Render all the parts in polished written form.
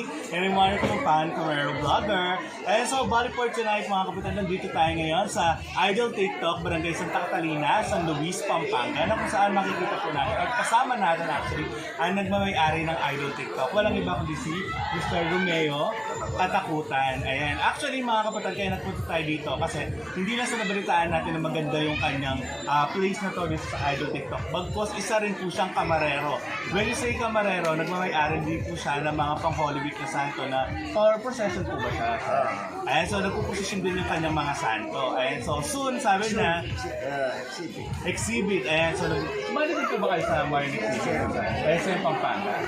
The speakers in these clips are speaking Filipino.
me, and I'm one of the Camarero vlogger. And so, bali for tonight mga kapitan, nandito tayo ngayon sa Idol TikTok, Barangay Santa Catalina, San Luis, Pampanga, na kung saan makikita po natin, at kasama natin actually, ang nagmamay-ari ng Idol TikTok. Walang iba kundi si Mr. Romeo Katakutan. Ayan, actually mga kapitan, kaya nagpunta tayo dito kasi hindi na sa nabalitaan natin na maganda yung kanyang place na to dito sa Idol TikTok. Bagkos isa rin po siyang Camarero. When you say Camarero, nagmamay-ari din po siya ng mga pang Holy Week na santo na power procession po ba siya? Ayan, so nagpo-position din yung kanyang mga santo. Ayan, so soon, sabi na, exhibit. Ayan, so malinig po ba kayo sa Marine Exhibit? SM Pampanga.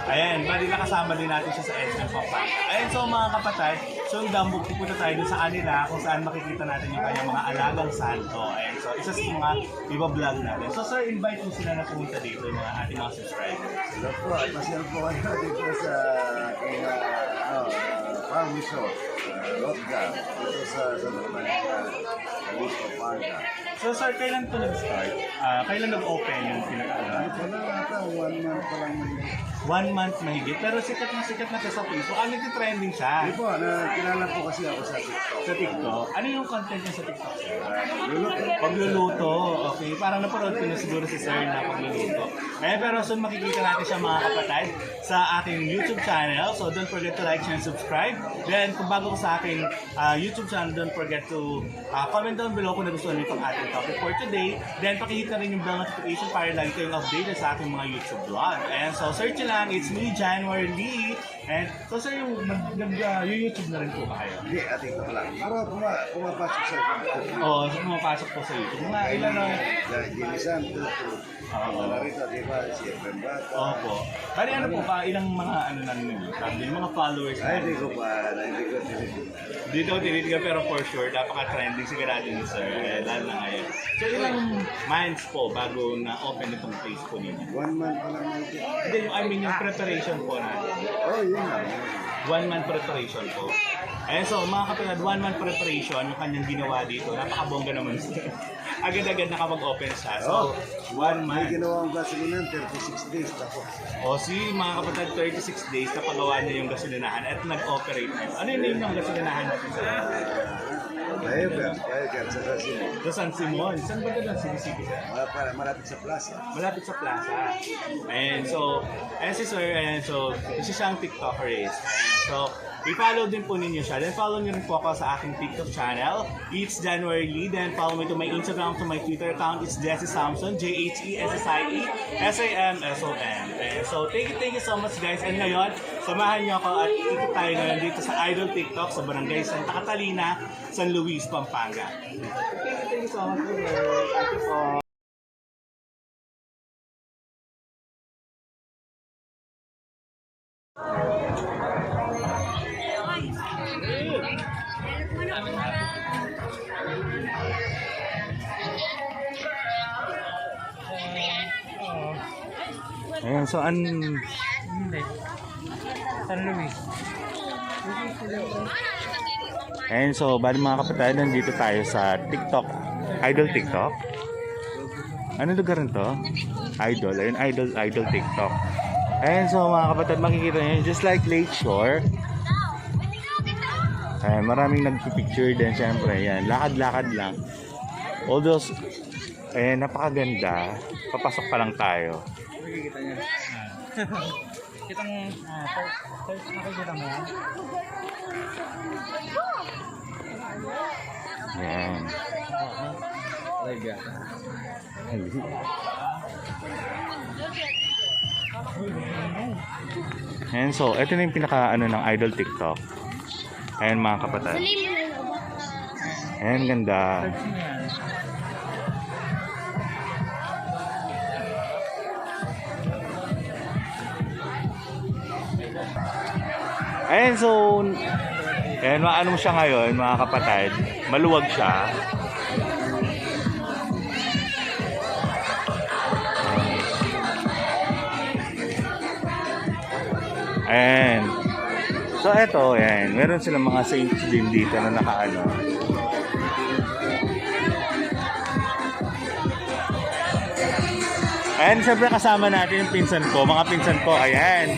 Ayan, bali nakasama din natin siya sa SM Pampanga. Ayan, so mga kapatid, so dambog pupunta tayo dun sa kanila kung saan makikita natin yung kanyang mga alagang santo. Ayan, so isa sa mga iba-vlog natin. So sir, invite mo sila na pumunta dito yung mga ating mga subscribers. Hello po, at masyal po kayo dito sa aking farm resort, Lotga, dito sa Luis Pampanga. So sir, kailan ito nag-start? Kailan nag-open yung pinaka-alam? Wala ata, 1 month pa lang mahigit. 1 month mahigit, pero sikat na siya sa Facebook. Nag-trending siya. Hindi po, kilala po kasi ako sa TikTok. Sa TikTok? Ano yung content niya sa TikTok, sir? Luluto. Pagluluto. Okay, parang napanood ko na siguro si sir na pagluluto. Eh, pero soon makikita natin siya mga kapatid sa ating YouTube channel. So don't forget to like, share, and subscribe. Then kung bago ko sa aking YouTube channel, don't forget to comment down below kung nagustuhan niyo itong ating topic for today. Then pakihit na rin yung bell notification para lagi kayong updated sa aking mga YouTube vlog. And so search nyo lang, it's me, January Lee. And so sir, yung YouTube na rin po ba kayo? Hindi, TikTok lang. Pero pumapasok sa YouTube. Oo, so pumapasok po sa YouTube. Mga ilan na? Isang, Narito, di ba? Si Efrem Bata. Opo. Bali ano po pa, ilang mga ano na ninyo? Yung mga followers na. Ay, hindi ko tinitid. Dito tinitigan pero for sure, napaka-trending sigurado ni sir. Lalo na ngayon. So ilang months po bago na-open itong place po ninyo? 1 month pa lang mahigit. Hindi, yung preparation po natin. Oh, yun na. 1 month preparation po. Ayan, so mga kapatid, 1 month preparation yung kanyang ginawa dito. Napakabongga naman siya. Agad-agad nakapag-open siya. So, 1 month. May ginawa ang gasolinahan, 36 days tapos. O si mga kapatid, 36 days na pagawa niya yung gasolinahan at nag-operate. Ano yung name ng gasolinahan natin sa Biogas sa San Sa San Simon. Saan ba doon ang sinisipin sir? Malapit sa plaza. Malapit sa plaza. And so, si sir, and so, isa siyang TikToker is. And so, i-follow din po ninyo siya. Then follow niyo rin po ako sa aking TikTok channel. It's January Lee. Then follow me to my Instagram, to my Twitter account. It's Jesse Samson, JHESSIE-SAMSON. And so, thank you so much guys. And ngayon, samahan niyo ako at ikot tayo ngayon dito sa Idol TikTok sa Barangay Santa Catalina, San Luis, Pampanga. Thank you so much. Thank you po. Ayan, so San Luis. Ayan, so bali mga kapatid, nandito tayo sa TikTok, Idol TikTok. Ano lugar nito? Idol, ayun, Idol TikTok. Ayan, so mga kapatid, makikita nyo, just like Lake Shore. Ayan, maraming nagpipicture din, syempre, ayan, lakad-lakad lang. Although, ayan, napakaganda, papasok pa lang tayo. Makikita niya. Kitang search makikita mo yan. Ayan. Ayan, so ito na yung pinaka ano ng Idol TikTok. Ayan mga kapatid. Ayan, ganda. Search mo yan. Ayan, so ayan, maano mo siya ngayon mga kapatid, maluwag siya. Ayan. So eto, ayan, meron silang mga saints din dito na nakaano. Ayan, siyempre kasama natin yung pinsan ko, mga pinsan ko, ayan.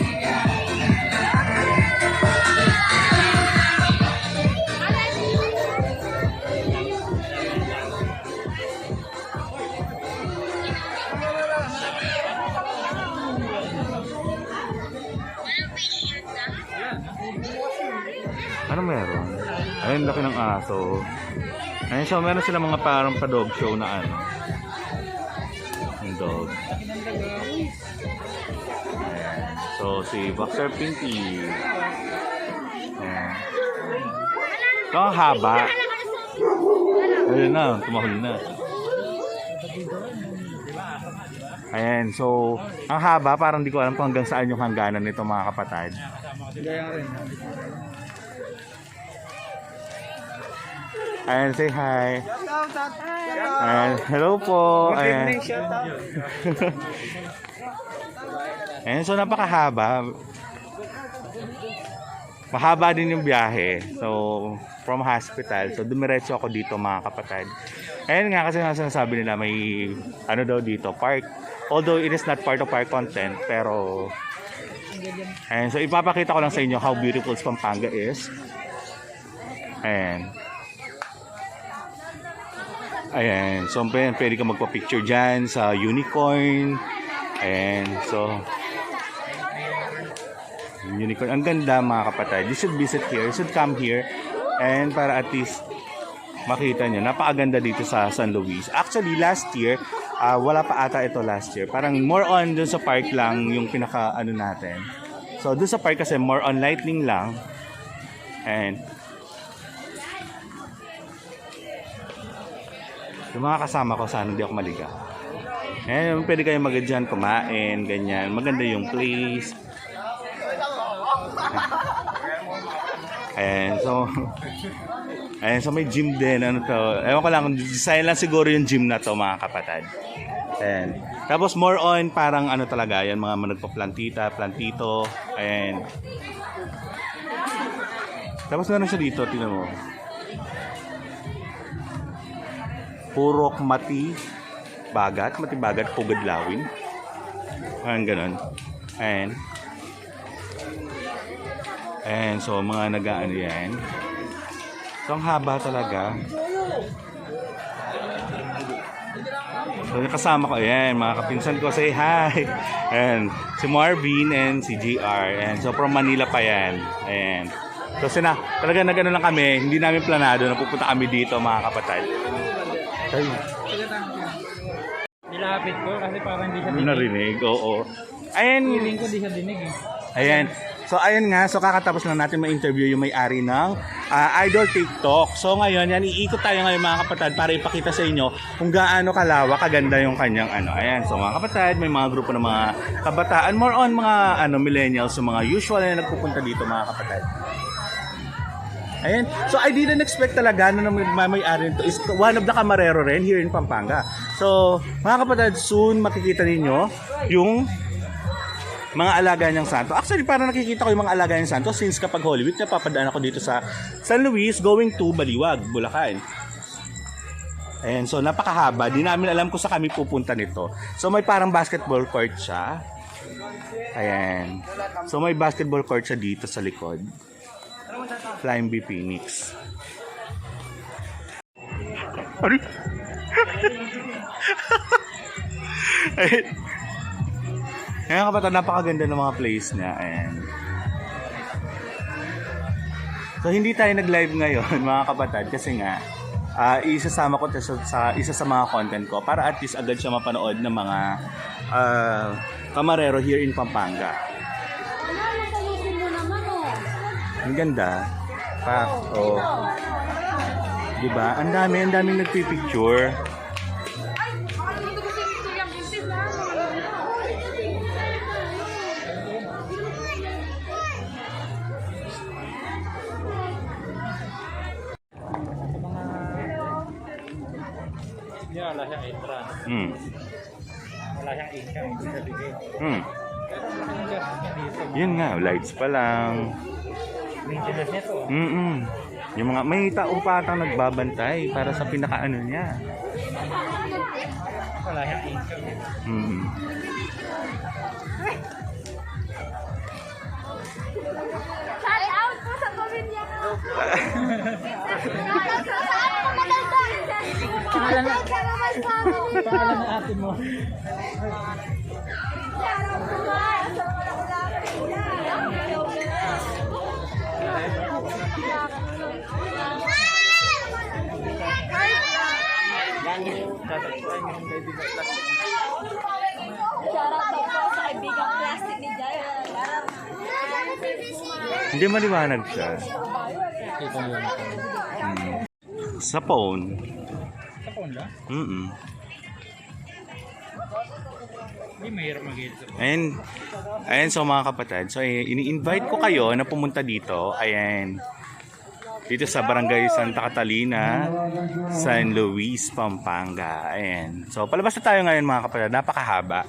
Ano meron? Ayun, laki ng aso. Ayun, so meron sila mga parang pa-dog show na ano. Yung dog. Ayan. So, si Boxer Pinky. Ayan. So, ang haba. Ayun na, tumahol na. Ayan, so, ang haba, parang di ko alam kung hanggang saan yung hangganan nito mga kapatid. Gaya rin. Ayan, say hi. Ayan, hello po. Ayan. Ayan, so napakahaba. Mahaba din yung biyahe. So, from hospital. So, dumiretso ako dito mga kapatid. Ayan nga kasi sinasabi nila may ano daw dito, park. Although it is not part of our content, pero ayan, so ipapakita ko lang sa inyo how beautiful Pampanga is. Ayan. Ayan, so pwede ka magpa-picture dyan sa unicorn. Ayan, so unicorn, ang ganda mga kapatid. You should visit here, you should come here. And para at least makita nyo, napakaganda dito sa San Luis. Actually, last year, wala pa ata ito last year. Parang more on dun sa park lang yung pinaka ano natin. So dun sa park kasi more on lightning lang. And yung mga kasama ko, sana hindi ako maligaw. And pwede kayo magandyan, kumain, ganyan. Maganda yung place. Ayan, so may gym din, ano to. Ewan ko lang, design lang siguro yung gym na to mga kapatid. Ayan. Tapos more on parang ano talaga, yan mga nagpa-plantita, plantito. Ayan. Tapos meron siya dito, tingnan mo. Purok mati bagat, pugad lawin. Ayan, ganun. Ayan. Ayan, so mga nag-ano yan. So ang haba talaga. So kasama ko, ayan, mga kapinsan ko, say hi. Ayan, si Marvin and si GR. Ayan, so from Manila pa yan. Ayan. So talaga nag-ano lang kami, hindi namin planado na pupunta kami dito mga kapatid. Ay. Nilapit ko kasi parang hindi siya dinig. Narinig, oo. Ayan. Feeling ko hindi siya dinig eh. Ayan. So ayun nga, so kakatapos lang natin ma-interview yung may-ari ng Idol TikTok. So ngayon, yan, iikot tayo ngayon mga kapatid para ipakita sa inyo kung gaano kalawak, kaganda yung kanyang ano. Ayan, so mga kapatid, may mga grupo ng mga kabataan, more on mga millennials, so mga usual na nagpupunta dito mga kapatid. Ayan, so I didn't expect talaga na may-ari nito is one of the Camarero rin here in Pampanga. So mga kapatid, soon makikita ninyo yung mga alaga niyang santo. Actually, parang nakikita ko yung mga alaga niyang santo since kapag Holy Week, napapadaan ako dito sa San Luis going to Baliwag, Bulacan. Ayan, so napakahaba. Di namin alam kung saan kami pupunta nito. So may parang basketball court siya. Ayan. So may basketball court siya dito sa likod. Flying B Phoenix. Ano? Ayan. Ngayon kapatid, napakaganda ng mga place niya. Ayan. So hindi tayo nag-live ngayon mga kapatid kasi nga isasama ko sa isa sa mga content ko para at least agad siya mapanood ng mga Camarero here in Pampanga. Ang ganda. Oh. Diba? Ang daming nagpipicture. Wala siyang entrance. Wala siyang income. Hindi siya bigay. Yun nga, lights pa lang. Maintenance niya to. Yung mga may tao pa atang nagbabantay para sa pinakaano niya. Wala siyang income. Shout out po sa pamilya ko. Pangalan ng ate mo. Tatagpuan yung kaibigan plastic. Shoutout daw po sa kaibigang plastic ni Jaya. Hindi maliwanag siya. Kita mo yun. Sa phone. Sa phone lang? Hindi mahirap mag-edit sa phone. Ayan, so mga kapatid, so ini-invite ko kayo na pumunta dito. Ayan. Dito sa Barangay Santa Catalina, San Luis, Pampanga. Ayan. So palabas na tayo ngayon mga kapatid. Napakahaba.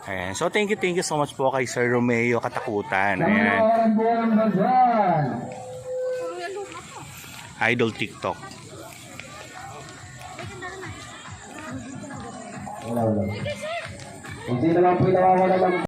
Ayan. So thank you so much po kay Sir Romeo Katakutan. Ayan. Idol TikTok. Wala. Kung sino lang po yung nawawala lang